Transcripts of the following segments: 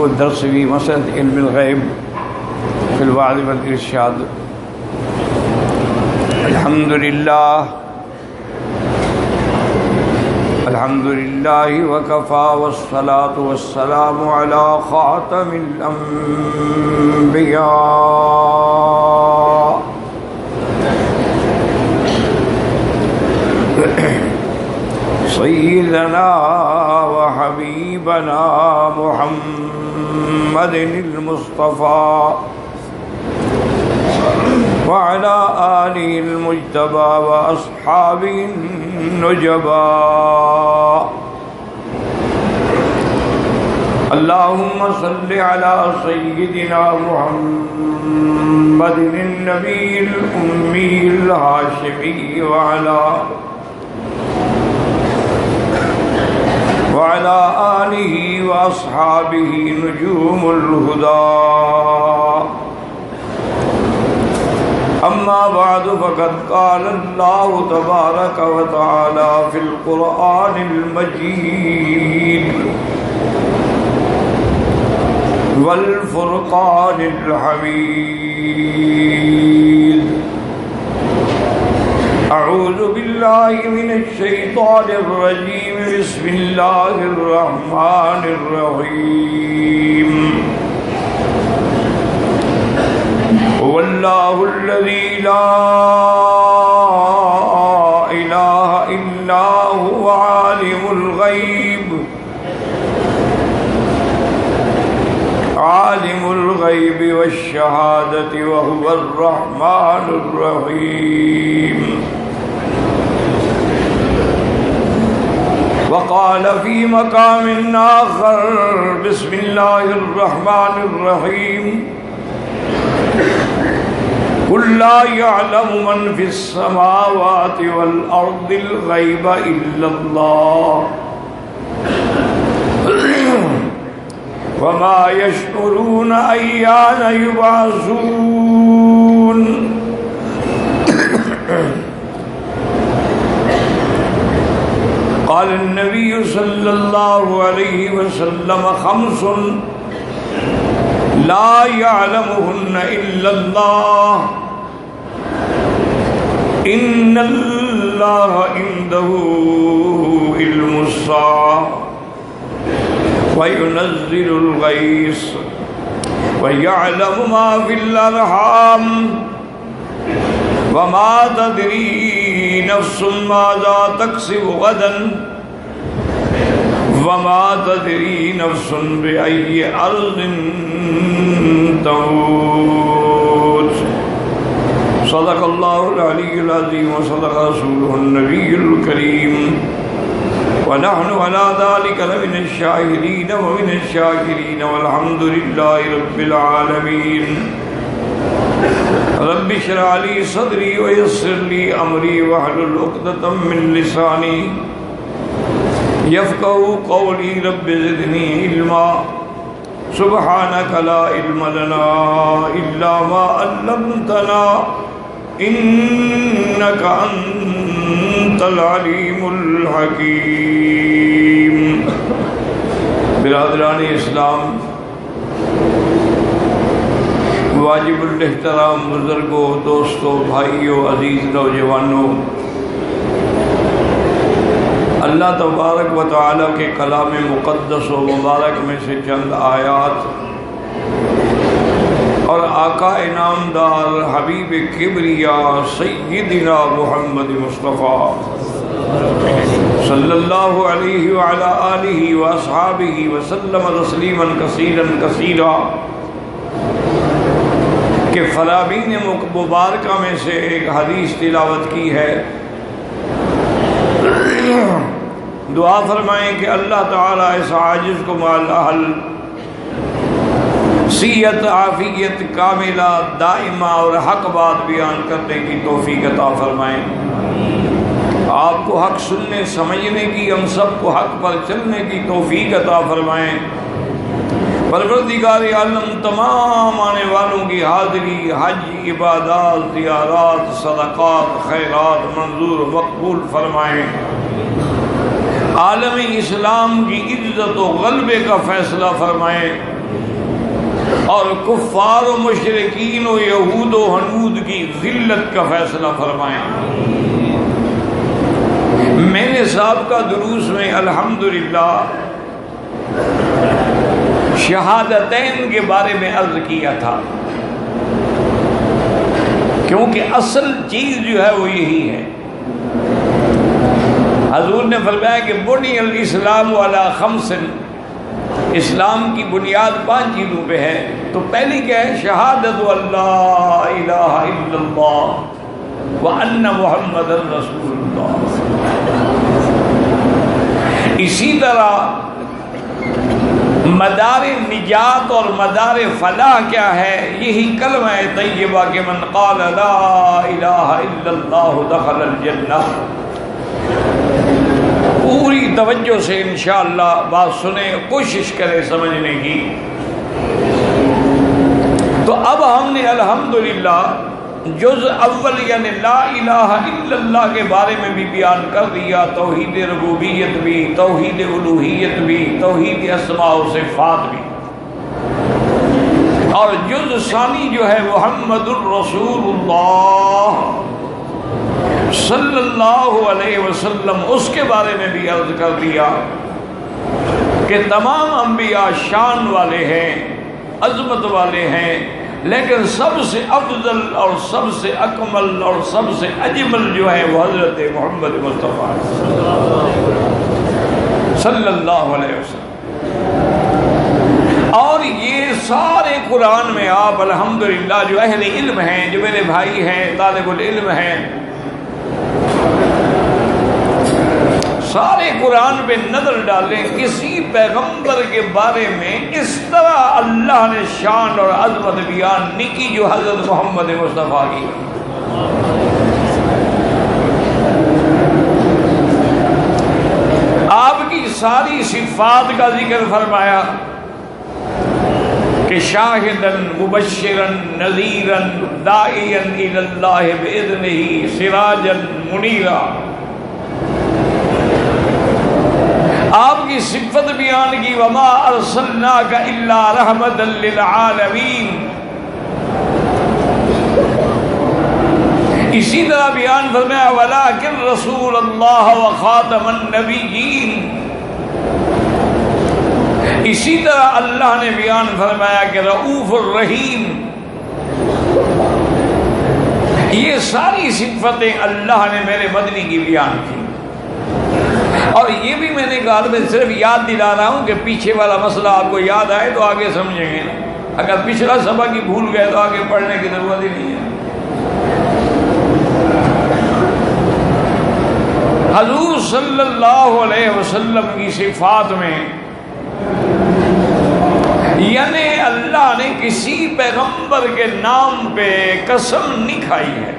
والدرس في مسألة علم الغيب في الوعظ والإرشاد. الحمد لله وكفى والصلاة والسلام على خاتم الأنبياء سيدنا وحبيبنا محمد المصطفى وعلى آله المجتبى وأصحابه النجبى. اللهم صل على سيدنا محمد النبي الأمي الهاشمي وعلى آله وأصحابه نجوم الهدى. أما بعد فقد قال الله تبارك وتعالى في القرآن المجيد والفرقان الحميد. أعوذ بالله من الشيطان الرجيم. بسم الله الرحمن الرحيم. هو الله الذي لا إله إلا هو عالم الغيب والشهادة وهو الرحمن الرحيم. وقال في مقام آخر بسم الله الرحمن الرحيم. قل لا يعلم من في السماوات والأرض الغيب إلا الله وما يشعرون أيان يبعثون. قال النبي صلى الله عليه وسلم خمس لا يعلمهن إلا الله. إن الله عنده علم الساعة وينزل الغيث ويعلم ما في الأرحام وما تدري نفس ماذا تكسب غدا وما تدري نفس بأي أرض تموت. صدق الله العلي العظيم وصدق رسوله النبي الكريم ونحن على ذلك لمن الشاهدين ومن الشاكرين والحمد لله رب العالمين. رب اشرح لي صدري ويسر لي أمري واحلل عقدة من لساني يفقهوا قولي. رب زدني علما. سبحانك لا علم لنا إلا ما علمتنا إنك أنت العليم الحكيم. برادران اسلام، واجب الاحترام بزرگوں، دوستوں، بھائیوں، عزیز نوجوانوں، اللہ تبارک و تعالیٰ کے کلام مقدس و مبارک میں سے چند آیات اور آقا انعامدار حبیب کبریا سیدنا محمد مصطفیٰ صلی اللہ علیہ وعلا آلہ واصحابہ وسلم تسلیما کثیرا کثیرا کہ فرابین مبارکہ میں سے ایک حدیث تلاوت کی ہے. دعا فرمائیں کہ اللہ تعالیٰ اس عاجز کو مالحل صحت عافیت کاملہ دائمہ اور حق بات بیان کرنے کی توفیق عطا فرمائیں. آپ کو حق سننے سمجھنے کی، ہم سب کو حق پر چلنے کی توفیق عطا فرمائیں. پروردگار عالم تمام آنے والوں کی حاضری، حج، عبادات، زیارات، صدقات، خیرات منظور مقبول فرمائیں. عالم اسلام کی عزت و غلبے کا فیصلہ فرمائیں. اور کفار و مشرکین و یہود و ہنود کی ذلت کا فیصلہ فرمائیں۔ میں نے سابقہ دروس میں الحمدللہ شہادتین کے بارے میں عرض کیا تھا، کیونکہ اصل چیز جو ہے وہ یہی ہے۔ حضور نے فرمایا کہ بنی الاسلام علی خمس، اسلام کی بنیاد 5 چیزوں پہ ہے۔ تو پہلی کیا ہے؟ شہادت اللہ الہ الا اللہ وان محمد رسول اللہ۔ اسی طرح مدار نجات اور مدار فلاح کیا ہے؟ یہی کلمہ طیبہ کہ من قال لا الہ الا اللہ دخل الجنہ۔ پوری توجہ سے انشاءاللہ بات سنیں، کوشش کریں سمجھنے کی۔ تو اب ہم نے الحمدللہ جز اول یعنی لا الہ الا اللہ کے بارے میں بھی بیان کر دیا، توحید ربوبیت بھی، توحید الوہیت بھی، توحید اسماء و صفات بھی۔ اور جز ثانی جو ہے محمد الرسول اللہ صلی اللہ علیہ وسلم، اس کے بارے میں بھی عرض کر دیا کہ تمام انبیاء شان والے ہیں، عظمت والے ہیں، لیکن سب سے افضل اور سب سے اکمل اور سب سے اجمل جو ہے وہ حضرت محمد مصطفیٰ صلی اللہ علیہ وسلم۔ اور یہ سارے قرآن میں آپ الحمدللہ جو اہل علم ہیں، جو میرے بھائی ہیں، طالب العلم ہیں، سارے قرآن پہ نظر ڈالیں، کسی پیغمبر کے بارے میں اس طرح اللہ نے شان اور عظمت بیان نہیں کی جو حضرت محمد مصطفیٰ کی۔ آپ کی ساری صفات کا ذکر فرمایا کہ شاہدن مبشرن نذیرن داعین الی اللہ باذنہ سراجن منیرا۔ آپ کی صفت بیان کی وما ارسلناک الا رحمتا للعالمین۔ اسی طرح بیان فرمایا ولکن رسول اللہ وخاتم النبیین۔ اسی طرح اللہ نے بیان فرمایا کہ رؤوف الرحیم۔ یہ ساری صفتیں اللہ نے میرے مدنی کی بیان کی۔ اور یہ بھی میں نے کہا میں صرف یاد دلا رہا ہوں کہ پیچھے والا مسئلہ آپ کو یاد آئے تو آگے سمجھیں گے، اگر پچھلا سبق ہی بھول گئے تو آگے پڑھنے کی ضرورت ہی نہیں ہے۔ حضور صلی اللہ علیہ وسلم کی صفات میں یعنی اللہ نے کسی پیغمبر کے نام پہ قسم نہیں کھائی ہے۔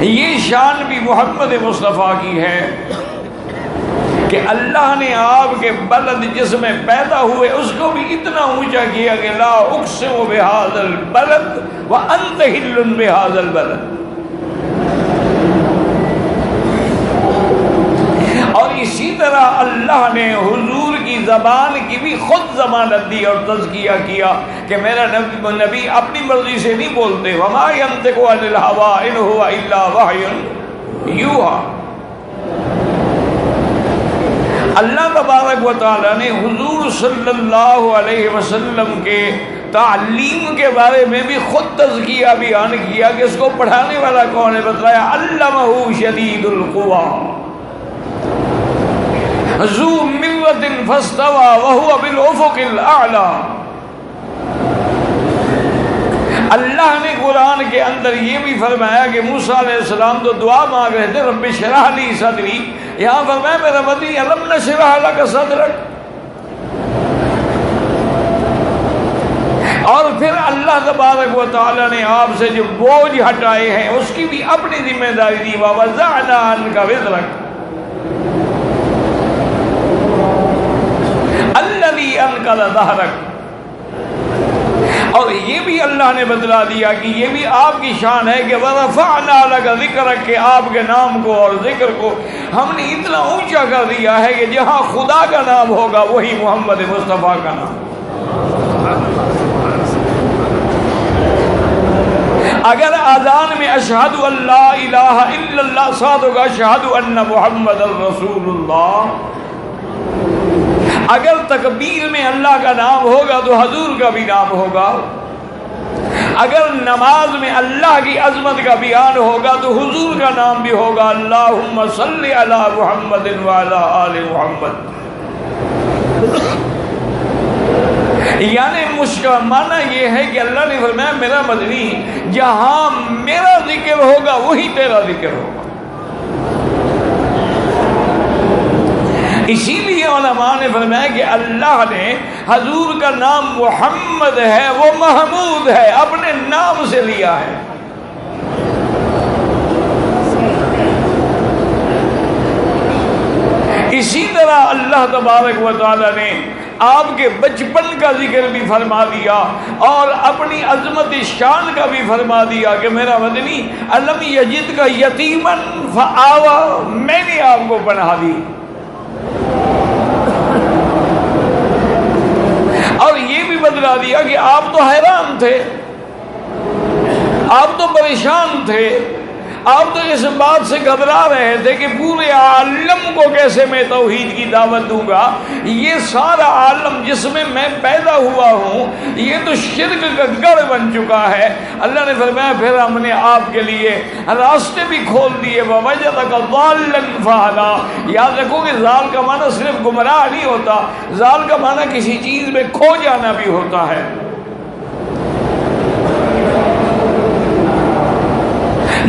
یہ شان بھی محمد مصطفیٰ کی ہے کہ اللہ نے آپ کے بلد جس میں پیدا ہوئے اس کو بھی اتنا اونچا کیا کہ لا اقسم بہذا البلد وانت حل بہذا البلد۔ اور اسی طرح اللہ نے حضور کی زبان کی بھی خود ضمانت دی اور تزکیہ کیا کہ میرا نبی اپنی مرضی سے نہیں بولتے، وما ينطق عن الهوى ان هو الا وحی یوحی۔ اللہ تبارک و تعالی نے حضور صلی اللہ علیہ وسلم کے تعلیم کے بارے میں بھی خود تزکیہ بیان کیا کہ اس کو پڑھانے والا کون ہے، بتلایا علمہ شدید القویٰ ذو مرۃ فاستوى وهو بالافق الاعلی۔ اللہ نے قرآن کے اندر یہ بھی فرمایا کہ موسیٰ علیہ السلام تو دعا مانگ رہے تھے رب اشرح لی صدری، یہاں فرمایا میرا مدنی الم نشرح لک صدرک۔ اور پھر اللہ تبارک و تعالی نے آپ سے جو بوجھ ہٹائے ہیں اس کی بھی اپنی ذمہ داری دی، ووضعنا عنک وزرک الذی انقض ظہرک۔ اور یہ بھی اللہ نے بتلا دیا کہ یہ بھی آپ کی شان ہے کہ وَرَفَعْنَا لَكَ ذِكْرَكَ کہ آپ کے نام کو اور ذکر کو ہم نے اتنا اونچا کر دیا ہے کہ جہاں خدا کا نام ہوگا وہی محمد مصطفیٰ کا نام۔ اگر اذان میں اشہد ان لا الہ الا اللہ ساتھ ہوگا اشہد ان محمد الرسول اللہ، اگر تکبیر میں اللہ کا نام ہوگا تو حضور کا بھی نام ہوگا، اگر نماز میں اللہ کی عظمت کا بیان ہوگا تو حضور کا نام بھی ہوگا، اللہم صلی علی محمد وعلی آل محمد۔ یعنی معنی یہ ہے کہ اللہ نے فرمایا میرا مدنی جہاں میرا ذکر ہوگا وہی تیرا ذکر ہوگا۔ اسی لیے علماء نے فرمایا کہ اللہ نے حضور کا نام محمد ہے، وہ محمود ہے، اپنے نام سے لیا ہے۔ اسی طرح اللہ تبارک و تعالی نے آپ کے بچپن کا ذکر بھی فرما دیا اور اپنی عظمت شان کا بھی فرما دیا کہ میرا مدنی الم یجد کا یتیمن فآوا، میں نے آپ کو پناہ دی۔ اور یہ بھی بتلا دیا کہ آپ تو حیران تھے، آپ تو پریشان تھے، آپ تو اس بات سے گھبرا رہے تھے کہ پورے عالم کو کیسے میں توحید کی دعوت دوں گا، یہ سارا عالم جس میں میں پیدا ہوا ہوں یہ تو شرک کا گڑھ بن چکا ہے۔ اللہ نے فرمایا پھر ہم نے آپ کے لیے راستے بھی کھول دیے، وَوَجَدَكَ ضَالًّا فَهَدَىٰ۔ یاد رکھو کہ ضال کا معنی صرف گمراہ نہیں ہوتا، ضال کا معنی کسی چیز میں کھو جانا بھی ہوتا ہے۔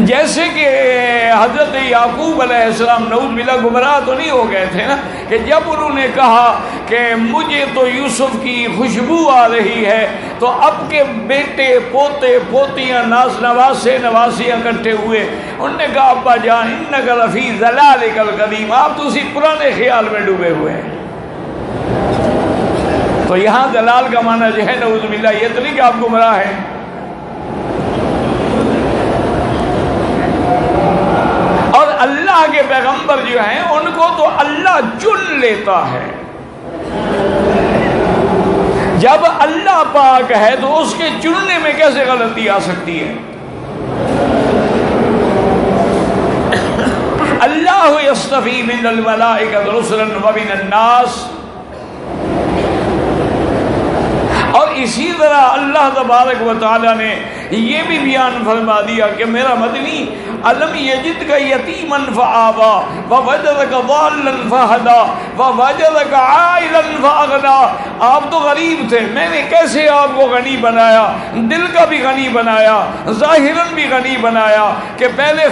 جیسے کہ حضرت یعقوب علیہ السلام نعوذ باللہ گمراہ تو نہیں ہو گئے تھے نا، کہ جب انہوں نے کہا کہ مجھے تو یوسف کی خوشبو آ رہی ہے تو اب کے بیٹے پوتے پوتیاں نواسے نواسیاں اکٹھے ہوئے، انہوں نے کہا ابا جان انک لفی ضلالک القدیم، آپ تو اسی پرانے خیال میں ڈوبے ہوئے ہیں۔ تو یہاں ضلال کا معنی جو ہے نعوذ باللہ یہ تو نہیں کہ آپ گمراہ ہیں۔ اور اللہ کے پیغمبر جو ہیں ان کو تو اللہ چن لیتا ہے۔ جب اللہ پاک ہے تو اس کے چننے میں کیسے غلطی آ سکتی ہے؟ اللہ یصطفی من الملائکۃ رسلا ومن الناس۔ اور اسی طرح اللہ تبارک و تعالی نے یہ بھی بیان فرما دیا کہ میرا مدنی الم یجد کا یتیما فآوا ووجدک ضالا فہدیٰ ووجدک عائلا فاغنیٰ۔ آپ تو غریب تھے، میں نے کیسے آپ کو غنی بنایا، دل کا بھی غنی بنایا، ظاہراً بھی غنی بنایا کہ پہلے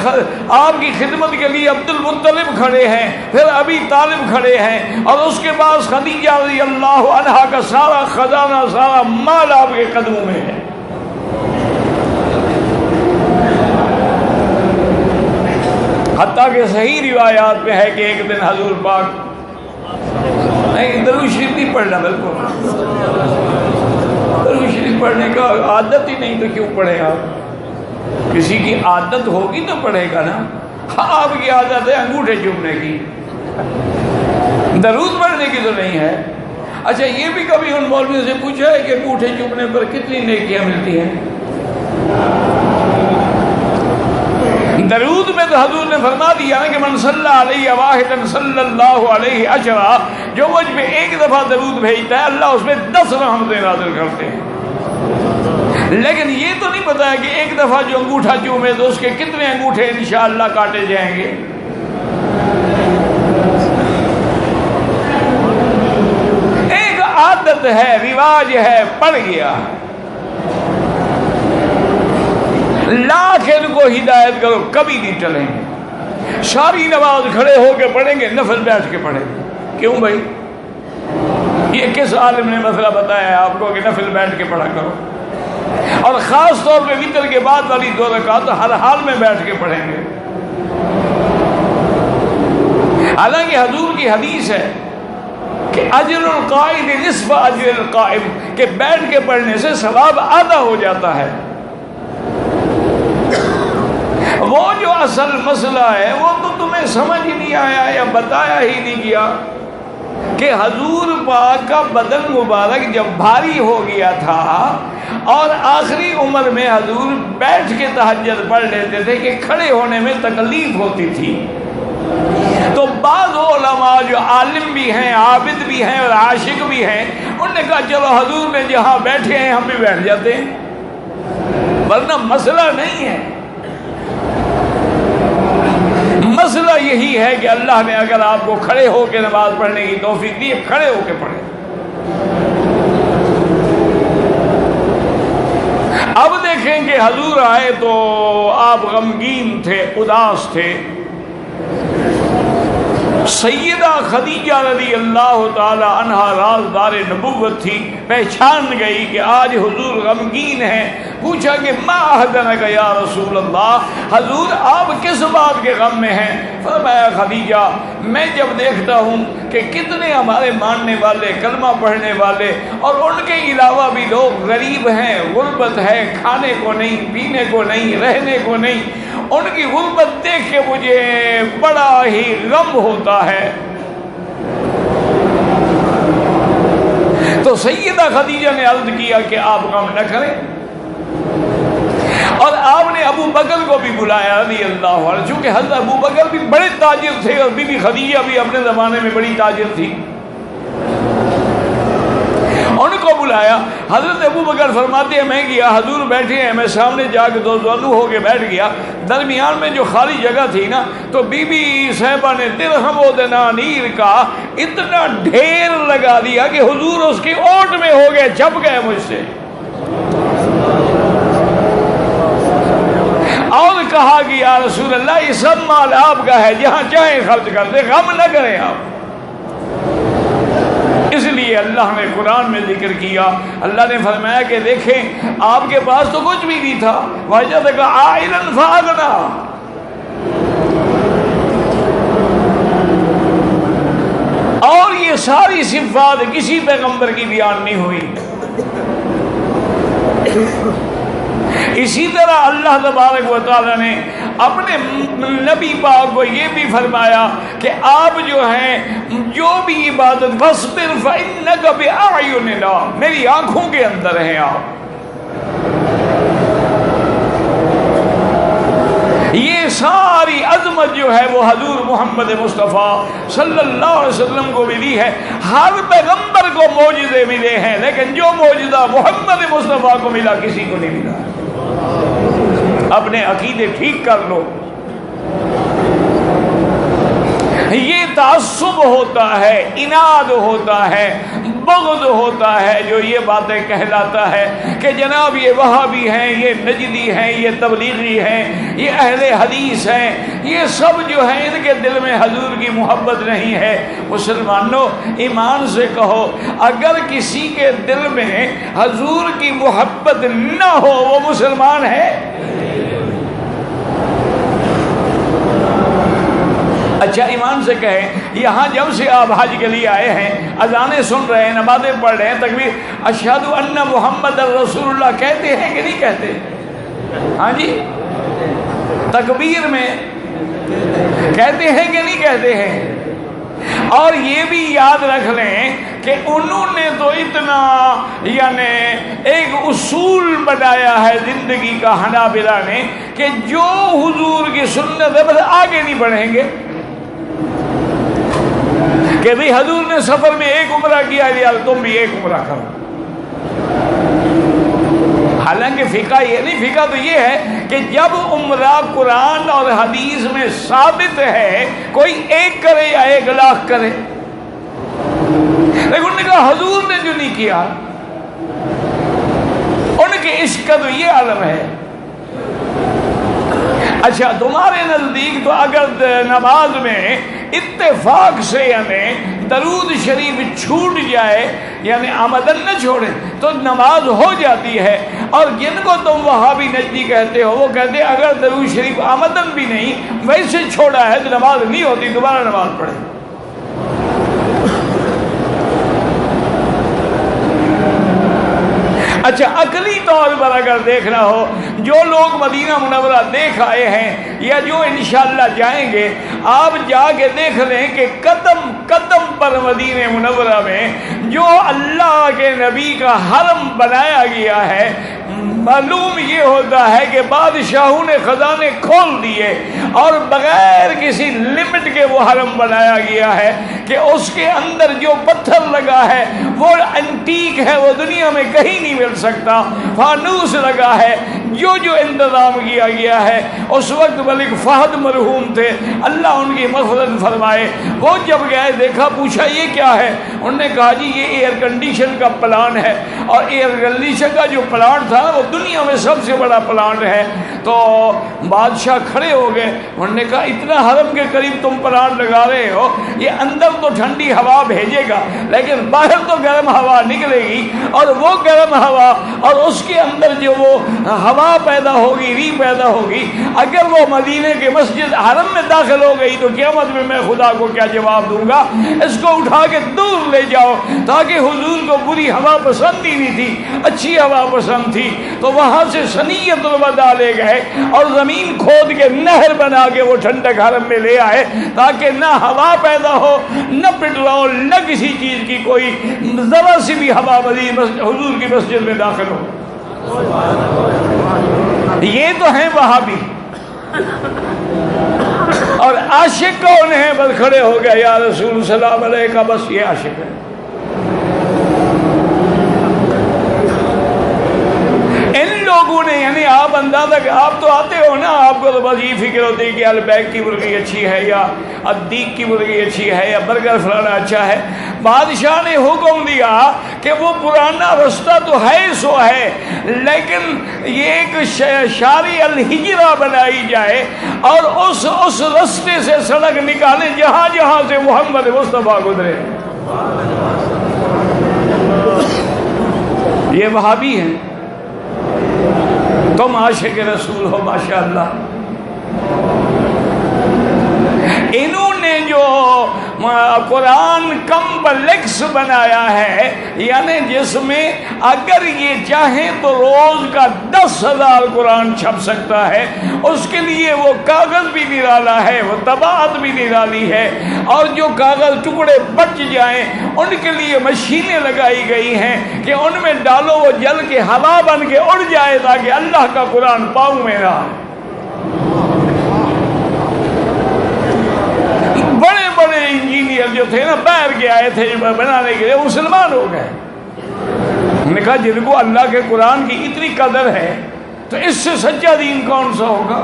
آپ کی خدمت کے لیے عبد المطلب کھڑے ہیں، پھر ابی طالب کھڑے ہیں، اور اس کے بعد خدیجہ رضی اللہ عنہا کا سارا خزانہ سارا مال آپ کے قدموں میں ہے۔ حتیٰ کہ صحیح روایات میں ہے کہ ایک دن حضور پاک نہیں درود شریف نہیں پڑھنا، بالکل درود شریف پڑھنے کا عادت ہی نہیں تو کیوں پڑھے آپ؟ کسی کی عادت ہوگی تو پڑھے گا نا۔ آپ کی عادت ہے انگوٹھے چومنے کی، درود پڑھنے کی تو نہیں ہے۔ اچھا یہ بھی کبھی ان مولویوں سے پوچھا ہے کہ انگوٹھے چومنے پر کتنی نیکیاں ملتی ہیں؟ درود میں تو حضور نے فرما دیا نا کہ من صلی علیہ واحدا صلی اللہ علیہ عشرا، جو مجھ پہ ایک دفعہ درود بھیجتا ہے اللہ اس میں 10 رحمتیں نازل کرتے ہیں۔ لیکن یہ تو نہیں پتا ہے کہ ایک دفعہ جو انگوٹھا چومے تو اس کے کتنے انگوٹھے انشاءاللہ کاٹے جائیں گے۔ ایک عادت ہے، رواج ہے، پڑ گیا۔ لاکھ ان کو ہدایت کرو کبھی نہیں چلیں گے۔ ساری نماز کھڑے ہو کے پڑھیں گے، نفل بیٹھ کے پڑھیں گے۔ کیوں بھائی؟ یہ کس عالم نے مسئلہ بتایا ہے آپ کو کہ نفل بیٹھ کے پڑھا کرو؟ اور خاص طور پہ وتر کے بعد والی 2 رکعت ہر حال میں بیٹھ کے پڑھیں گے۔ حالانکہ حضور کی حدیث ہے کہ اجر القائد نصف اجر القائم، کہ بیٹھ کے پڑھنے سے ثواب آدھا ہو جاتا ہے۔ وہ جو اصل مسئلہ ہے وہ تو تمہیں سمجھ نہیں آیا یا بتایا ہی نہیں گیا کہ حضور پاک کا بدن مبارک جب بھاری ہو گیا تھا اور آخری عمر میں حضور بیٹھ کے تہجد پڑھ لیتے تھے کہ کھڑے ہونے میں تکلیف ہوتی تھی، تو بعض علماء جو عالم بھی ہیں، عابد بھی ہیں اور عاشق بھی ہیں، انہوں نے کہا چلو حضور نے جہاں بیٹھے ہیں ہم بھی بیٹھ جاتے ہیں، ورنہ مسئلہ نہیں ہے۔ مسئلہ یہی ہے کہ اللہ نے اگر آپ کو کھڑے ہو کے نماز پڑھنے کی توفیق دی، کھڑے ہو کے پڑھیں۔ اب دیکھیں کہ حضور آئے تو آپ غمگین تھے، اداس تھے۔ سیدہ خدیجہ رضی اللہ تعالی عنہا رازدار نبوت تھی، پہچان گئی کہ آج حضور غمگین ہیں۔ پوچھا کہ ما احزنک یا رسول اللہ، حضور آپ کس بات کے غم میں ہیں؟ فرمایا خدیجہ، میں جب دیکھتا ہوں کہ کتنے ہمارے ماننے والے، کلمہ پڑھنے والے اور ان کے علاوہ بھی لوگ غریب ہیں، غربت ہے، کھانے کو نہیں، پینے کو نہیں، رہنے کو نہیں، ان کی غربت دیکھ کے مجھے بڑا ہی غم ہوتا ہے۔ تو سیدہ خدیجہ نے عرض کیا کہ آپ غم نہ کریں، اور آپ نے ابو بکر کو بھی بلایا رضی اللہ عنہ، چونکہ حضرت ابو بکر بھی بڑے تاجر تھے اور بی بی خدیجہ بھی اپنے زمانے میں بڑی تاجر تھی، ان کو بلایا۔ حضرت ابو بکر فرماتے ہیں میں گیا، حضور بیٹھے ہیں، میں سامنے جا کے دوزانو ہو کے بیٹھ گیا، درمیان میں جو خالی جگہ تھی نا، تو بی بی صاحبہ نے درہم و دنانیر کا اتنا ڈھیر لگا دیا کہ حضور اس کی اوٹ میں ہو گئے، چھپ گئے مجھ سے، اور کہا کہ یا رسول اللہ یہ سب مال آپ کا ہے، جہاں چاہیں خرچ کر دیں، غم نہ کریں آپ۔ اس لیے اللہ نے قرآن میں ذکر کیا، اللہ نے فرمایا کہ دیکھیں آپ کے پاس تو کچھ بھی نہیں تھا، وجدک عائلا فاغنا، اور یہ ساری صفات کسی پیغمبر کی بیان نہیں ہوئی۔ اسی طرح اللہ تبارک و تعالیٰ نے اپنے نبی پاک کو یہ بھی فرمایا کہ آپ جو ہیں جو بھی عبادت فاصبر فإنک بأعیننا، میری آنکھوں کے اندر ہیں آپ۔ یہ ساری عظمت جو ہے وہ حضور محمد مصطفیٰ صلی اللہ علیہ وسلم کو ملی ہے۔ ہر پیغمبر کو معجزے ملے ہیں، لیکن جو معجزہ محمد مصطفیٰ کو ملا کسی کو نہیں ملا۔ اپنے عقیدے ٹھیک کر لو۔ یہ تعصب ہوتا ہے، اناد ہوتا ہے، بغض ہوتا ہے جو یہ باتیں کہلاتا ہے کہ جناب یہ وہابی ہیں، یہ نجدی ہیں، یہ تبلیغی ہیں، یہ اہل حدیث ہیں، یہ سب جو ہیں ان کے دل میں حضور کی محبت نہیں ہے۔ مسلمانوں ایمان سے کہو، اگر کسی کے دل میں حضور کی محبت نہ ہو وہ مسلمان ہے؟ اچھا ایمان سے کہیں، یہاں جب سے آپ حج کے لیے آئے ہیں، اذانیں سن رہے ہیں، نمازیں پڑھ رہے ہیں، تکبیر اشہد ان محمد رسول اللہ کہتے ہیں کہ نہیں کہتے؟ ہاں جی، تکبیر میں کہتے ہیں کہ نہیں کہتے ہیں؟ اور یہ بھی یاد رکھ لیں کہ انہوں نے تو اتنا یعنی ایک اصول بنایا ہے زندگی کا حنابلہ نے کہ جو حضور کی سنت ہے بس آگے نہیں بڑھیں گے، کہ بھی حضور نے سفر میں ایک عمرہ کیا ہے تم بھی ایک عمرہ کرو۔ حالانکہ فقہ یہ نہیں، فقہ تو یہ ہے کہ جب عمرہ قرآن اور حدیث میں ثابت ہے، کوئی ایک کرے یا 1,00,000 کرے، لیکن انہوں نے کہا حضور نے جو نہیں کیا، ان کے عشق کا تو یہ عالم ہے۔ اچھا تمہارے نزدیک تو اگر نماز میں اتفاق سے یعنی درود شریف چھوٹ جائے، یعنی آمدن نہ چھوڑے تو نماز ہو جاتی ہے، اور جن کو تم وہابی نجدی کہتے ہو وہ کہتے ہیں اگر درود شریف آمدن بھی نہیں ویسے چھوڑا ہے تو نماز نہیں ہوتی، دوبارہ نماز پڑھے۔ اچھا عقلی طور پر اگر دیکھنا ہو، جو لوگ مدینہ منورہ دیکھ آئے ہیں یا جو انشاءاللہ جائیں گے، آپ جا کے دیکھ لیں کہ قدم قدم پر مدینہ منورہ میں جو اللہ کے نبی کا حرم بنایا گیا ہے، معلوم یہ ہوتا ہے کہ بادشاہوں نے خزانے کھول دیے اور بغیر کسی لمٹ کے وہ حرم بنایا گیا ہے کہ اس کے اندر جو پتھر لگا ہے وہ انٹیک ہے، وہ دنیا میں کہیں نہیں مل سکتا، فانوس لگا ہے، جو انتظام کیا گیا ہے۔ اس وقت ملک فہد مرحوم تھے، اللہ ان کی مغفرت فرمائے، وہ جب گئے دیکھا، پوچھا یہ کیا ہے؟ انہوں نے کہا جی یہ ایئر کنڈیشن کا پلان ہے، اور ایئر کنڈیشن کا جو پلانٹ تھا وہ دنیا میں سب سے بڑا پلانٹ ہے۔ تو بادشاہ کھڑے ہو گئے، انہوں نے کہا اتنا حرم کے قریب تم پلانٹ لگا رہے ہو، یہ اندر تو ٹھنڈی ہوا بھیجے گا لیکن باہر تو گرم ہوا نکلے گی، اور وہ گرم ہوا اور اس کے اندر جو وہ ہوا پیدا ہوگی، ری پیدا ہوگی، اگر وہ مدینے کے مسجد حرم میں داخل ہو گئی تو قیامت میں خدا کو کیا جواب دوں گا؟ اس کو اٹھا کے دور لے جاؤ، تاکہ حضور کو بری ہوا پسند ہی نہیں تھی، اچھی ہوا پسند تھی۔ تو وہاں سے ثنیۃ الوداع لے گئے اور زمین کھود کے نہر بنا کے وہ ٹھنڈک حرم میں لے آئے، تاکہ نہ ہوا پیدا ہو، نہ پٹرول، نہ کسی چیز کی کوئی ذرا سی بھی ہوا حضور کی مسجد میں داخل ہو۔ یہ تو ہیں وہابی، اور عاشق کون ہیں؟ بس کھڑے ہو گئے یا رسول سلام علیکہ، بس یہ عاشق ہے۔ ان لوگوں نے، یعنی آپ اندازہ، آپ تو آتے ہو نا، آپ کو تو بس یہ فکر ہوتی ہے کہ البیک کی مرغی اچھی ہے یا الدیک کی مرغی اچھی ہے یا برگر فلانا اچھا ہے۔ بادشاہ نے حکم دیا کہ وہ پرانا رستہ تو ہے سو ہے، لیکن یہ ایک شارع الہجرہ بنائی جائے اور اس رستے سے سڑک نکالے جہاں جہاں سے محمد مصطفیٰ گزرے۔ یہ وہابی ہیں، تم عاشق رسول ہو ماشاءاللہ۔ انہوں نے جو قرآن کمپلیکس بنایا ہے، یعنی جس میں اگر یہ چاہیں تو روز کا 10,000 قرآن چھپ سکتا ہے، اس کے لیے وہ کاغذ بھی نرالا ہے، وہ طباعت بھی نرالی ہے، اور جو کاغذ ٹکڑے بچ جائیں ان کے لیے مشینیں لگائی گئی ہیں کہ ان میں ڈالو، وہ جل کے ہوا بن کے اڑ جائے تاکہ اللہ کا قرآن پاؤں میں نہ آئے۔ بڑے بڑے انجینئر جو تھے نا، باہر کے آئے تھے بنانے کے لیے، مسلمان ہو گئے۔ انہوں نے کہا جن کو اللہ کے قرآن کی اتنی قدر ہے تو اس سے سچا دین کون سا ہوگا؟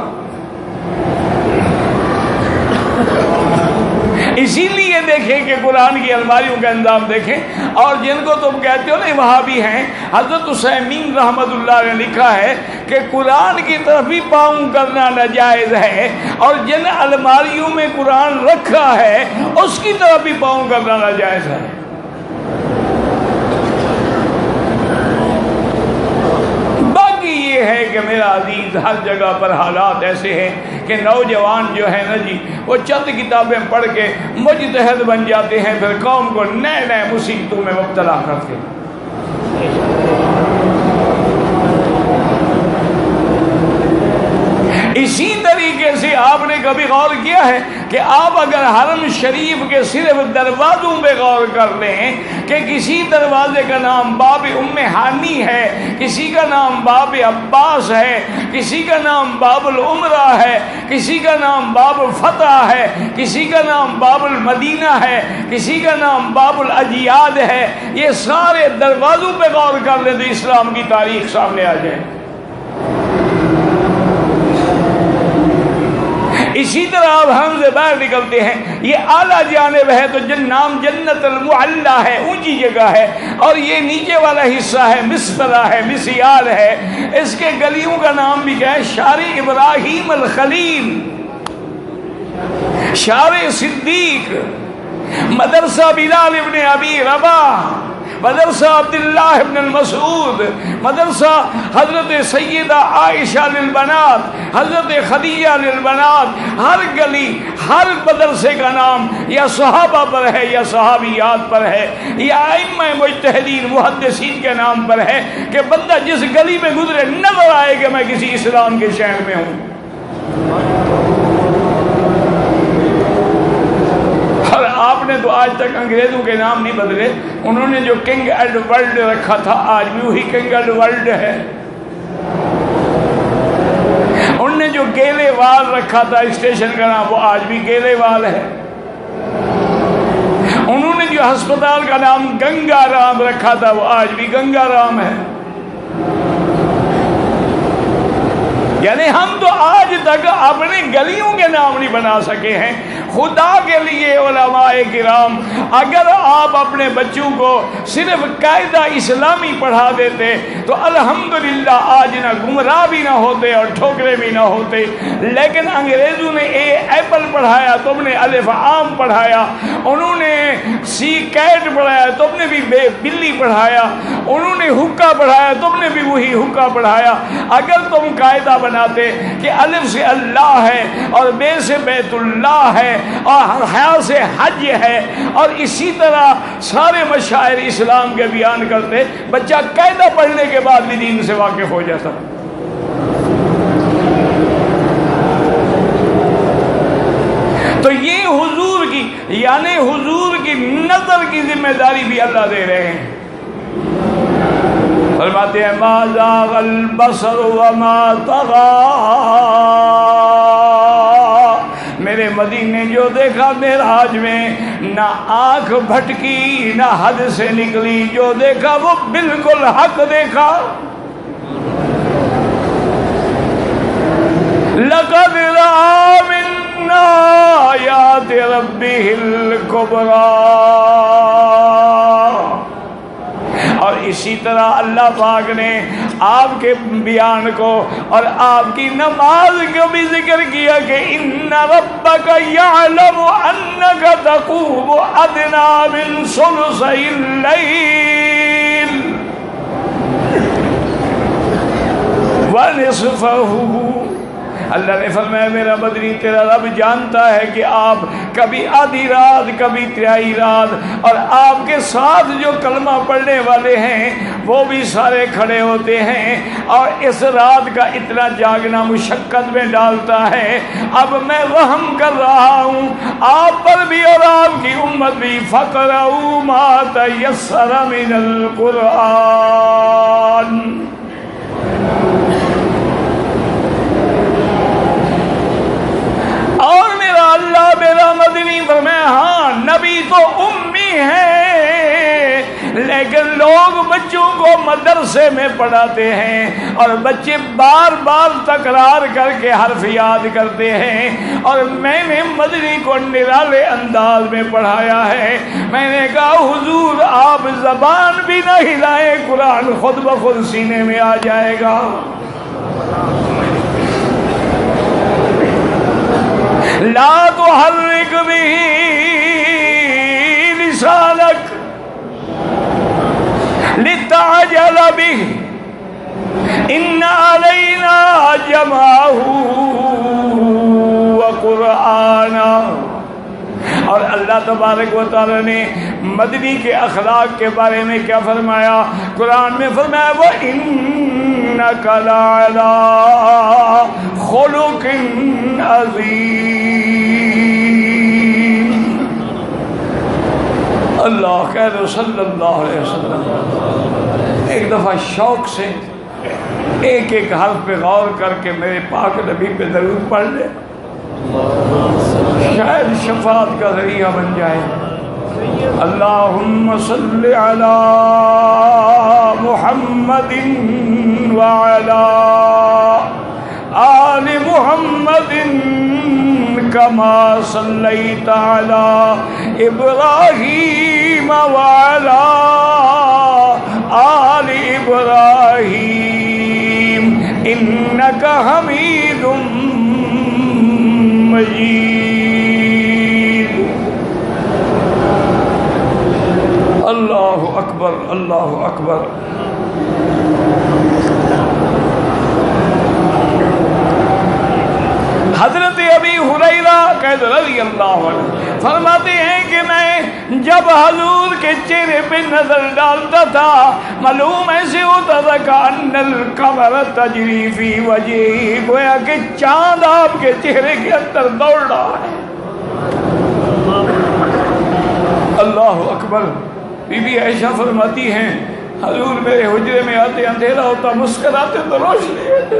اسی لیے دیکھیں کہ قرآن کی الماریوں کا انتظام دیکھیں، اور جن کو تم کہتے ہو نا وہابی ہیں، حضرت حسین رحمت اللہ نے لکھا ہے کہ قرآن کی طرف بھی پاؤں کرنا ناجائز ہے، اور جن الماریوں میں قرآن رکھا ہے اس کی طرف بھی پاؤں کرنا ناجائز ہے۔ یہ ہے کہ میرا عزیز، ہر جگہ پر حالات ایسے ہیں کہ نوجوان جو ہے نا جی، وہ چند کتابیں پڑھ کے مجتہد بن جاتے ہیں، پھر قوم کو نئے نئے مصیبتوں میں مبتلا کرتے ہیں۔ اسی طریقے سے آپ نے کبھی غور کیا ہے کہ آپ اگر حرم شریف کے صرف دروازوں پہ غور کر لیں کہ کسی دروازے کا نام باب ام ہانی ہے، کسی کا نام باب عباس ہے، کسی کا نام باب العمرہ ہے، کسی کا نام باب فتح ہے، کسی کا نام باب المدینہ ہے، کسی کا نام باب الاجیاد ہے، یہ سارے دروازوں پہ غور کر لیں تو اسلام کی تاریخ سامنے آ جائے۔ اسی طرح اب ہم سے باہر نکلتے ہیں، یہ اعلیٰ جانب ہے تو نام جنت المعلی ہے، اونچی جگہ ہے، اور یہ نیچے والا حصہ ہے مسطرہ ہے، مسیال ہے، اس کے گلیوں کا نام بھی کیا ہے؟ شارع ابراہیم الخلیل، شارع صدیق، مدرسہ بلال ابن ابی رباح، مدرسہ عبداللہ ابن المسعود، مدرسہ حضرت سیدہ عائشہ للبنات، حضرت خدیجہ للبنات، ہر گلی ہر مدرسے کا نام یا صحابہ پر ہے یا صحابیات پر ہے یا ائمہ مجتہدین محدثین کے نام پر ہے کہ بندہ جس گلی میں گزرے نظر آئے کہ میں کسی اسلام کے شہر میں ہوں۔ اور آپ نے تو آج تک انگریزوں کے نام نہیں بدلے، انہوں نے جو کنگ ایڈورڈ رکھا تھا آج بھی وہی کنگ ایڈورڈ ہے، انہوں نے جو گیلے وال رکھا تھا اسٹیشن کا نام وہ آج بھی گیلے وال ہے، انہوں نے جو ہسپتال کا نام گنگا رام رکھا تھا وہ آج بھی گنگا رام ہے۔ یعنی ہم تو آج تک اپنے گلیوں کے نام نہیں بنا سکے ہیں۔ خدا کے لیے علماء کرام، اگر آپ اپنے بچوں کو صرف قاعدہ اسلامی پڑھا دیتے تو الحمدللہ آج نہ گمراہ بھی نہ ہوتے اور ٹھوکرے بھی نہ ہوتے، لیکن انگریزوں نے اے ایپل پڑھایا تم نے الف عام پڑھایا، انہوں نے سی کیٹ پڑھایا تم نے بھی بلی پڑھایا، انہوں نے حکا پڑھایا تم نے بھی وہی حکا پڑھایا۔ اگر تم قاعدہ بناتے کہ الف سے اللہ ہے اور بے سے بیت اللہ ہے اور حیا سے حج ہے اور اسی طرح سارے مشاعر اسلام کے بیان کرتے، بچہ قاعدہ پڑھنے کے بعد بھی دین سے واقف ہو جاتا۔ تو یہ حضور کی یعنی حضور کی نظر کی ذمہ داری بھی اللہ دے رہے ہیں۔ فرماتے ہیں ما زاغ البصر وما طغى، میرے مدینے جو دیکھا معراج میں نہ آنکھ بھٹکی نہ حد سے نکلی، جو دیکھا وہ بالکل حق دیکھا۔ لقد رأى من آیات ربہ الکبریٰ، اور اسی طرح اللہ پاک نے آپ کے بیان کو اور آپ کی نماز کو بھی ذکر کیا کہ ان ربک یعلم انک تقوم ادنی من ثلثی اللیل ونصفہ۔ اللہ نے فرمایا میرا مدنی تیرا رب جانتا ہے کہ آپ کبھی آدھی رات کبھی تہائی رات، اور آپ کے ساتھ جو کلمہ پڑھنے والے ہیں وہ بھی سارے کھڑے ہوتے ہیں، اور اس رات کا اتنا جاگنا مشقت میں ڈالتا ہے۔ اب میں رحم کر رہا ہوں آپ پر بھی اور آپ کی امت بھی، فَقْرَؤْا مَا تَيَسَّرَ مِنَ الْقُرْآنِ۔ اور میرا اللہ میرا مدنی فرمایا ہاں نبی تو امی ہے، لیکن لوگ بچوں کو مدرسے میں پڑھاتے ہیں اور بچے بار بار تکرار کر کے حرف یاد کرتے ہیں، اور میں نے مدنی کو نرالے انداز میں پڑھایا ہے۔ میں نے کہا حضور آپ زبان بھی نہ ہلائیں، قرآن خود بخود سینے میں آ جائے گا۔ لا تحرک به لسانک لتعجل به ان علینا جمعہ وقرآنا۔ اور اللہ تبارک و تعالی نے مدنی کے اخلاق کے بارے میں کیا فرمایا؟ قرآن میں فرمایا وَإِنَّكَ لَعَلَىٰ خُلُقٍ عَظِيمٍ۔ اللہ کہہ دو صلی اللہ علیہ وسلم۔ ایک دفعہ شوق سے ایک ایک حرف پہ غور کر کے میرے پاک نبی پہ درود پڑھ لے، شاید شفاعت کا ذریعہ بن جائے۔ اللہم صلی علی محمد وعلی آل محمد کما صلیت علی ابراہیم وعلی آل ابراہیم انک حمید مجید۔ اللہ اکبر اللہ اکبر۔ حضرت ابی ہریرہ رضی اللہ عنہ فرماتے ہیں کہ میں جب حضور کے چہرے پہ نظر ڈالتا تھا معلوم ایسے ہوتا تھا کأن القمر تجری فی وجہہ، گویا کہ چاند آپ کے چہرے کے اندر دوڑ رہا ہے۔ اللہ اکبر۔ بی بی عائشہ فرماتی ہیں حضور میرے حجرے میں آتے اندھیرا ہوتا، مسکراتے تو روشنی ہوتی۔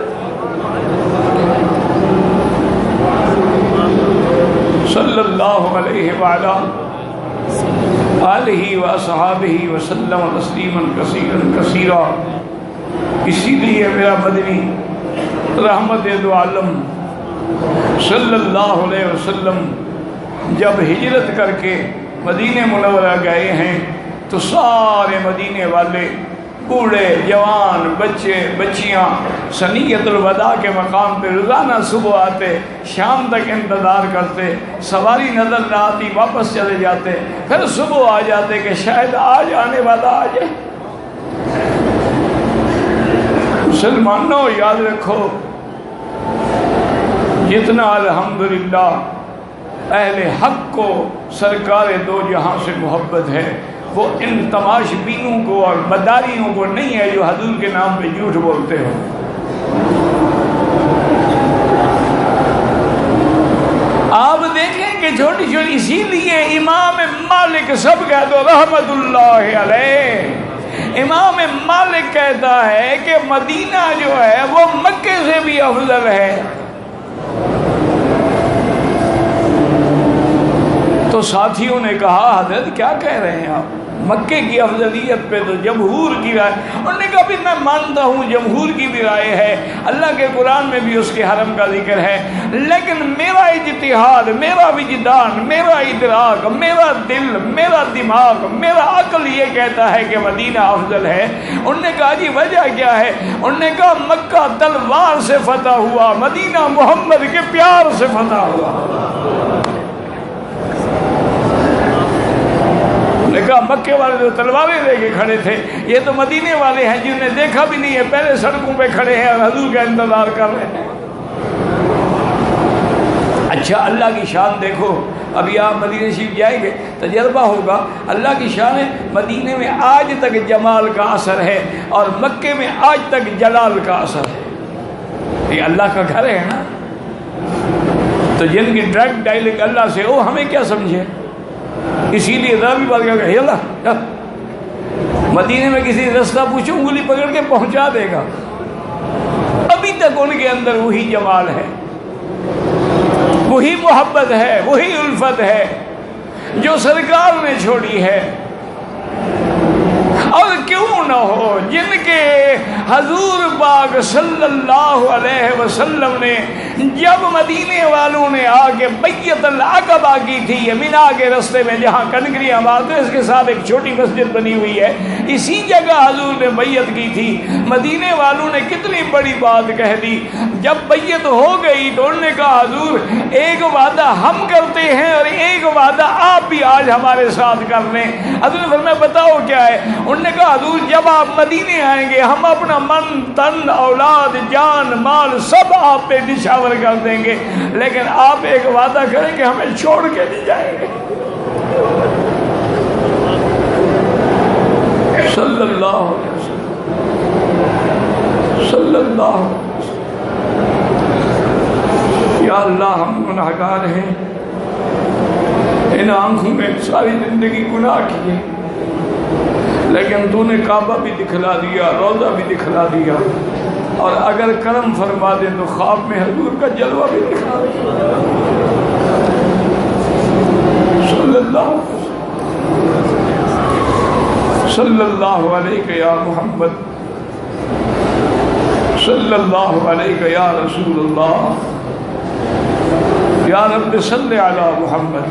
صلی اللہ علیہ وعلا آلہ وصحابہ وسلم تسلیما کثیرا کثیرا۔ اسی لیے میرا مدنی رحمت دو عالم صلی اللہ علیہ وسلم جب ہجرت کر کے مدینہ منورہ گئے ہیں تو سارے مدینے والے بوڑھے جوان بچے بچیاں ثنیۃ الوداع کے مقام پہ روزانہ صبح آتے، شام تک انتظار کرتے، سواری نظر نہ آتی واپس چلے جاتے، پھر صبح آ جاتے کہ شاید آج آنے والا آ جائے۔ مسلمانوں یاد رکھو جتنا الحمدللہ اہل حق کو سرکار دو جہاں سے محبت ہے وہ ان تماش بینوں کو اور مداریوں کو نہیں ہے جو حضور کے نام پہ جھوٹ بولتے ہو۔ آپ دیکھیں کہ چھوٹی چھوٹی، اسی لیے امام مالک سب کہہ دو رحمت اللہ علیہ، امام مالک کہتا ہے کہ مدینہ جو ہے وہ مکے سے بھی افضل ہے۔ تو ساتھیوں نے کہا حضرت کیا کہہ رہے ہیں آپ، مکے کی افضلیت پہ تو جمہور کی رائے۔ انہوں نے کہا بھی میں مانتا ہوں جمہور کی بھی رائے ہے، اللہ کے قرآن میں بھی اس کے حرم کا ذکر ہے، لیکن میرا اجتہاد، میرا وجدان، میرا ادراک، میرا دل، میرا دماغ، میرا عقل یہ کہتا ہے کہ مدینہ افضل ہے۔ انہوں نے کہا جی وجہ کیا ہے؟ انہوں نے کہا مکہ تلوار سے فتح ہوا، مدینہ محمد کے پیار سے فتح ہوا۔ کہا مکے والے جو تلواریں لے کے کھڑے تھے، یہ تو مدینے والے ہیں جنہوں نے دیکھا بھی نہیں ہے، پہلے سڑکوں پہ کھڑے ہیں اور حضور کا انتظار کر رہے ہیں۔ اچھا اللہ کی شان دیکھو، ابھی آپ مدینہ شریف جائیں گے تجربہ ہوگا، اللہ کی شان ہے مدینے میں آج تک جمال کا اثر ہے اور مکے میں آج تک جلال کا اثر ہے۔ یہ اللہ کا گھر ہے نا، تو جن کی ڈائریکٹ ڈائلنگ اللہ سے وہ ہمیں کیا سمجھے؟ اسی لیے ذرا بھی بات کیا کہ اللہ مدینے میں کسی رستہ پوچھو انگلی پکڑ کے پہنچا دے گا۔ ابھی تک ان کے اندر وہی جمال ہے، وہی محبت ہے، وہی الفت ہے جو سرکار نے چھوڑی ہے۔ اور کیوں نہ ہو جن کے حضور پاک صلی اللہ علیہ وسلم نے جب مدینے والوں نے آ کے بیعت العقبہ کی تھی، مینا کے رستے میں جہاں کنکریاں مارتے اس کے ساتھ ایک چھوٹی مسجد بنی ہوئی ہے، اسی جگہ حضور نے بیعت کی تھی۔ مدینے والوں نے کتنی بڑی بات کہہ دی، جب بیعت ہو گئی تو انہوں نے کہا حضور ایک وعدہ ہم کرتے ہیں اور ایک وعدہ آپ بھی آج ہمارے ساتھ کر لیں۔ حضور نے فرمایا بتاؤ کیا ہے؟ انہوں نے کہا حضور جب آپ مدینے آئیں گے ہم اپنا من تن اولاد جان مال سب آپ پہ نشاور کر دیں گے، لیکن آپ ایک وعدہ کریں کہ ہمیں چھوڑ کے نہیں جائیں گے۔ صلی اللہ علیہ وسلم، صلی اللہ علیہ وسلم۔ یا اللہ ہم گناہگار ہیں، ان آنکھوں میں ساری زندگی گناہ کیے، لیکن تو نے کعبہ بھی دکھلا دیا، روضہ بھی دکھلا دیا، اور اگر کرم فرما دے تو خواب میں حضور کا جلوہ بھی دکھا دے۔ صلی اللہ صلی اللہ علیہ یا محمد، صلی اللہ علیہ یا رسول اللہ، یا رب صلی علی محمد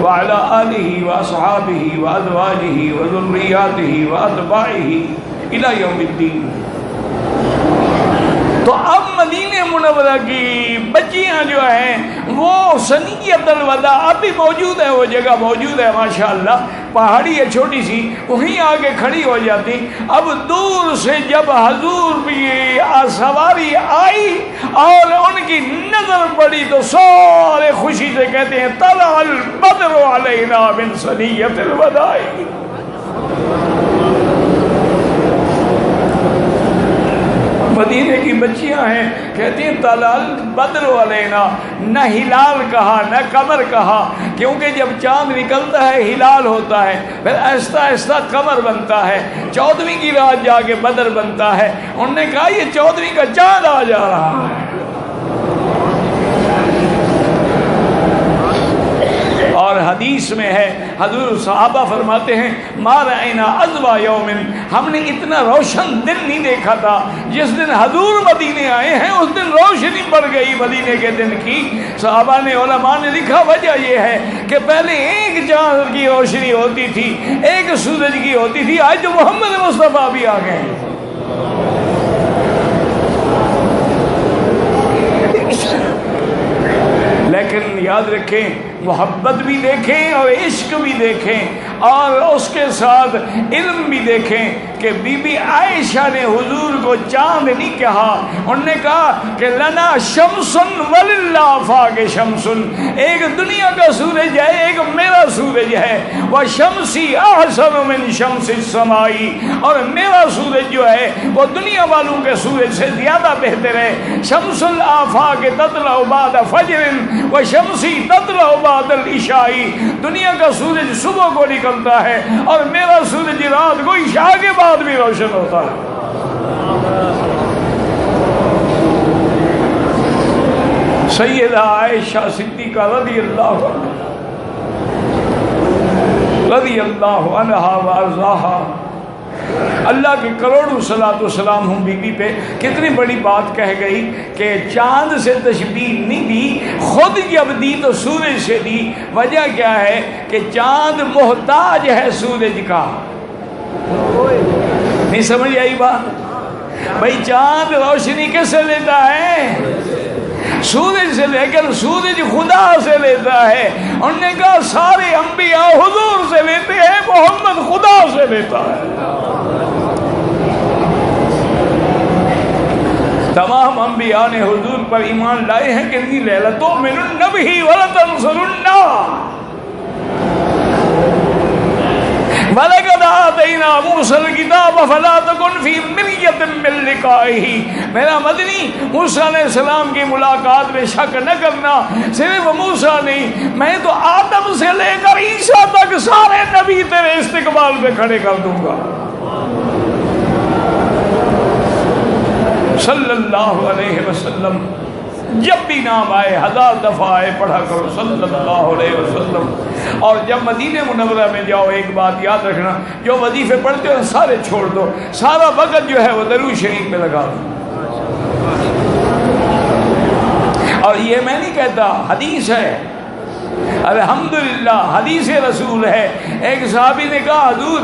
وعلى آلہ واصحابہ وازواجہ وذریاتہ واتباعہ الی یوم الدین۔ تو اب مدینہ منورہ کی بچیاں جو ہیں وہ ثنیۃ الوداع اب بھی موجود ہے، وہ جگہ موجود ہے ماشاءاللہ، پہاڑی ہے چھوٹی سی، وہیں آگے کھڑی ہو جاتی۔ اب دور سے جب حضور بھی سواری آئی اور ان کی نظر پڑی تو سارے خوشی سے کہتے ہیں طلع البدر علینا من ثنیۃ الوداع۔ مدینے کی بچیاں ہیں، کہتی ہیں طلع البدر علینا، نہ ہلال کہا نہ قمر کہا، کیونکہ جب چاند نکلتا ہے ہلال ہوتا ہے، پھر آہستہ آہستہ قمر بنتا ہے، 14ویں کی رات جا کے بدر بنتا ہے۔ انہوں نے کہا یہ 14ویں کا چاند آ جا رہا ہے۔ اور حدیث میں ہے، حضور صحابہ فرماتے ہیں ما رأینا اضوا یوم، ہم نے اتنا روشن دن نہیں دیکھا تھا جس دن حضور مدینے آئے ہیں، اس دن روشنی پڑ گئی مدینے کے دن کی۔ صحابہ نے، علماء نے لکھا وجہ یہ ہے کہ پہلے ایک چاند کی روشنی ہوتی تھی، ایک سورج کی ہوتی تھی، آج تو محمد مصطفیٰ بھی آ گئے ہیں۔ لیکن یاد رکھیں، محبت بھی دیکھیں اور عشق بھی دیکھیں اور اس کے ساتھ علم بھی دیکھیں کہ بی بی عائشہ نے حضور کو چاند نہیں کہا، انہوں نے کہا کہ لنا شمس وللہ فاق شمس، ایک دنیا کا سورج ہے، ایک میرا سورج ہے، وشمسی احسن من شمس السماء، اور میرا سورج جو ہے وہ دنیا والوں کے سورج سے زیادہ بہتر ہے۔ شمس الآفاق تطلع بعد فجر وشمسی تطلع بعد العشاء، دنیا کا سورج صبح کو نکلتا ہے اور میرا سورج رات کو عشاء کے بعد بھی روشن ہوتا ہے۔ سیدہ عائشہ صدیقہ رضی اللہ عنہا وارضاہا، اللہ کی کروڑوں صلاۃ و سلام ہوں بی بی پہ، کتنی بڑی بات کہہ گئی کہ چاند سے تشبیہ نہیں دی، خود جب دی تو سورج سے دی۔ وجہ کیا ہے کہ چاند محتاج ہے سورج کا۔ نہیں سمجھ آئی بات؟ بھائی چاند روشنی کس سے لیتا ہے؟ سورج سے، لیکن سورج خدا سے لیتا ہے۔ انہوں نے کہا سارے انبیاء حضور سے لیتے ہیں، محمد خدا سے لیتا ہے۔ تمام انبیاء نے حضور پر ایمان لائے ہیں کہ نہیں لے لَتُؤْمِنُنَّ بِهِ وَلَتَنْصُرُنَّهُ وَلَقَدْ آتَيْنَا مُوسَى الْكِتَابَ فَلَا تَكُنْ فِي مِرْيَةٍ مِّن لِقَائِهِ، میرا مدنی موسیٰ علیہ السلام کی ملاقات میں شک نہ کرنا، صرف موسیٰ نہیں، میں تو آدم سے لے کر عیسیٰ تک سارے نبی تیرے استقبال پہ کھڑے کر دوں گا۔ صلی اللہ علیہ وسلم، جب بھی نام آئے 1000 دفعہ آئے پڑھا کرو صلی اللہ علیہ وسلم۔ اور جب مدینہ منورہ میں جاؤ ایک بات یاد رکھنا، جو وظیفے پڑھتے ہو سارے چھوڑ دو، سارا وقت جو ہے وہ درود شریف میں لگا دو۔ اور یہ میں نہیں کہتا، حدیث ہے، الحمدللہ حدیث رسول ہے۔ ایک صحابی نے کہا حضور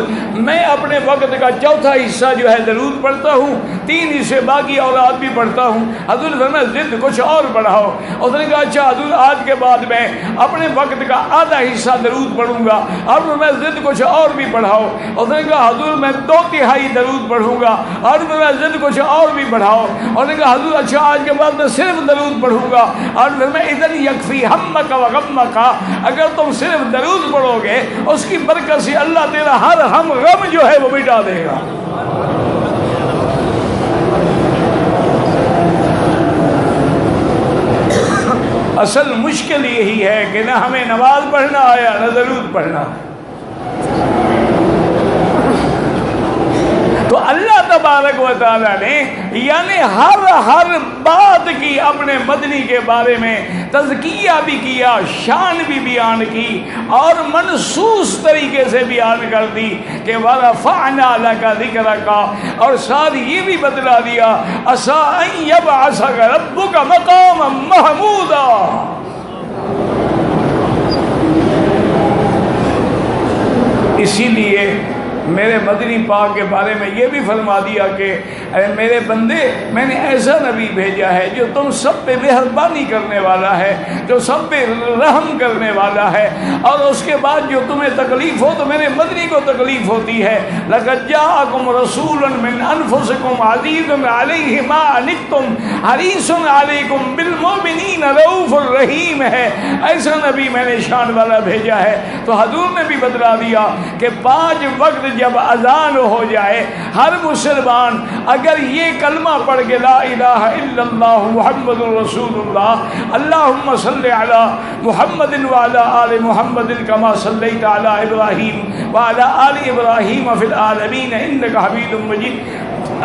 میں اپنے وقت کا چوتھا حصہ جو ہے درود پڑھتا ہوں، 3 حصے باقی اولاد بھی پڑھتا ہوں۔ حضور فرمایا ضد کچھ اور بڑھاؤ۔ اس نے کہا اچھا حضور آج کے بعد میں اپنے وقت کا آدھا حصہ درود پڑھوں گا۔ اور میں ضد کچھ اور بھی بڑھاؤ۔ اس نے کہا حضور میں 2/3 درود پڑھوں گا۔ اور میں ضد کچھ اور بھی بڑھاؤ۔ اور نے کہا حضور اچھا آج کے بعد میں صرف درود پڑھوں گا۔ اور میں اذن یکفی ہمک و غمک، اگر تم صرف درود پڑھو گے اس کی برکت سے اللہ تیرا ہر ہم غم جو ہے وہ مٹا دے گا۔ اصل مشکل یہی ہے کہ نہ ہمیں نماز پڑھنا آیا نہ درود پڑھنا۔ تو اللہ تبارک و تعالیٰ نے یعنی ہر بات کی اپنے مدنی کے بارے میں تزکیہ بھی کیا، شان بھی بیان کی اور منصوص طریقے سے بیان کر دی کہ وَرَفَعْنَا لَكَ ذِكْرَكَ، اور ساتھ یہ بھی بتلا دیا عَسَىٰ أَن يَبْعَثَكَ رَبُّكَ مَقَامًا مَحْمُودًا۔ اسی لیے میرے مدنی پاک کے بارے میں یہ بھی فرما دیا کہ اے میرے بندے، میں نے ایسا نبی بھیجا ہے جو تم سب پہ مہربانی کرنے والا ہے، جو سب پہ رحم کرنے والا ہے، اور اس کے بعد جو تمہیں تکلیف ہو تو میرے مدنی کو تکلیف ہوتی ہے۔ لَقَدْ جَاءَكُمْ رَسُولٌ مِّنْ أَنفُسِكُمْ عَزِيزٌ عَلَيْهِ مَا عَنِتُّمْ حَرِيصٌ عَلَيْكُمْ بِالْمُؤْمِنِينَ رَءُوفٌ رَحِيمٌ ہے۔ ایسا نبی میں نے شان والا بھیجا ہے۔ تو حضور نے بھی بتلا دیا کہ 5 وقت جب اذان ہو جائے، ہر مسلمان اگر یہ کلمہ پڑھ کے لا الہ الا اللہ محمد رسول اللہ اللہم صلی علی محمد وعلی آل محمد کما صلیت علی ابراہیم وعلی آل ابراہیم فی العالمین انک حمید مجید،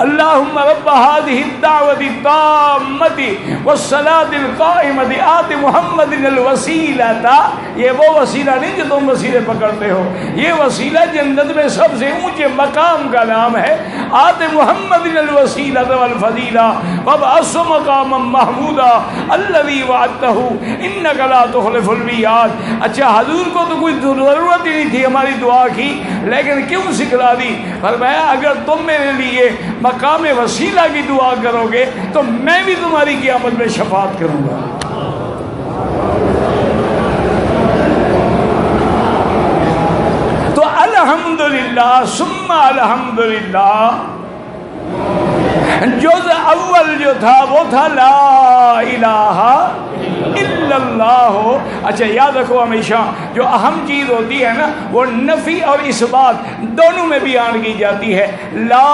اللہم رب هذه الدعوة التامة والصلاة القائمة آت محمد الوسیلہ، یہ وہ وسیلہ نہیں جو تم وسیلے پکڑتے ہو، یہ وسیلہ جنت میں سب سے اونچے مقام کا نام ہے۔ آت محمد الوسیلہ والفضیلہ وابعثہ مقاما محمودا الذی وعدتہ انک لا تخلف المیعاد۔ اچھا، حضور کو تو کوئی ضرورت ہی نہیں تھی ہماری دعا کی، لیکن کیوں سکھلا دی؟ فرمایا اگر تم میرے لیے مقام وسیلہ کی دعا کرو گے تو میں بھی تمہاری قیامت میں شفاعت کروں گا۔ تو الحمدللہ ثم الحمدللہ، جز اول جو تھا وہ تھا لا الہ الا اللہ۔ اچھا یاد رکھو ہمیشہ جو اہم چیز ہوتی ہے نا وہ نفی اور اثبات دونوں میں بیان کی جاتی ہے۔ لا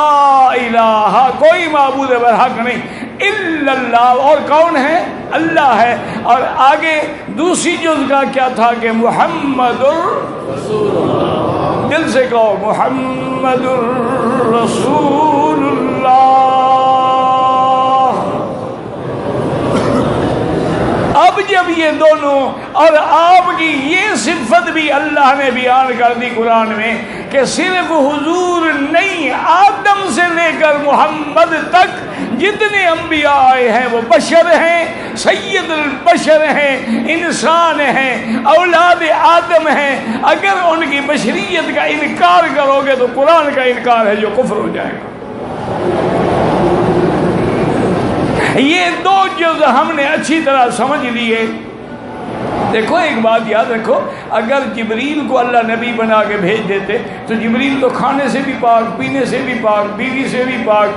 الہ، کوئی معبود برحق نہیں، الا اللہ، اور کون ہے؟ اللہ ہے۔ اور آگے دوسری جز کا کیا تھا کہ محمد الرسول اللہ، دل سے کہو محمد الرسول اللہ۔ اب جب یہ دونوں اور آپ کی یہ صفت بھی اللہ نے بیان کر دی قرآن میں کہ صرف حضور نہیں، آدم سے لے کر محمد تک جتنے انبیاء آئے ہیں وہ بشر ہیں، سید البشر ہیں، انسان ہیں، اولاد آدم ہیں۔ اگر ان کی بشریت کا انکار کرو گے تو قرآن کا انکار ہے جو کفر ہو جائے گا۔ یہ 2 جز ہم نے اچھی طرح سمجھ لیے۔ دیکھو ایک بات یاد رکھو، اگر جبریل کو اللہ نبی بنا کے بھیج دیتے تو جبریل تو کھانے سے بھی پاک، پینے سے بھی پاک، بیوی سے بھی پاک،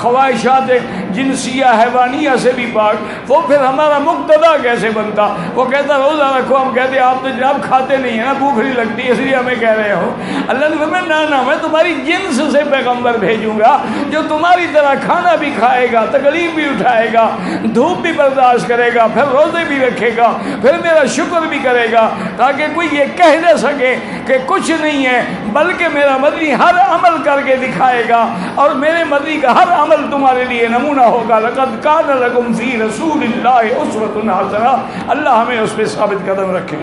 خواہشات جنسیہ حیوانیہ سے بھی پاک، وہ پھر ہمارا مقتدا کیسے بنتا؟ وہ کہتا روزہ رکھو، ہم کہتے آپ تو جناب کھاتے نہیں ہیں نا، بھوک نہیں لگتی اس لیے ہمیں کہہ رہے ہو۔ اللہ نے فرمایا نہ میں تمہاری جنس سے پیغمبر بھیجوں گا جو تمہاری طرح کھانا بھی کھائے گا، تکلیف بھی اٹھائے گا، دھوپ بھی برداشت کرے گا، پھر روزے بھی رکھے گا، پھر میرا شکر بھی کرے گا، تاکہ کوئی یہ کہہ نہ سکے کہ کچھ نہیں ہے، بلکہ میرا مدنی ہر عمل کر کے دکھائے گا، اور میرے مدنی کا ہر عمل تمہارے لیے نمونہ ہوگا۔ لقد کان لکم فی رسول اللہ اسوۃ حسنہ۔ اللہ ہمیں اس پہ ثابت قدم رکھے۔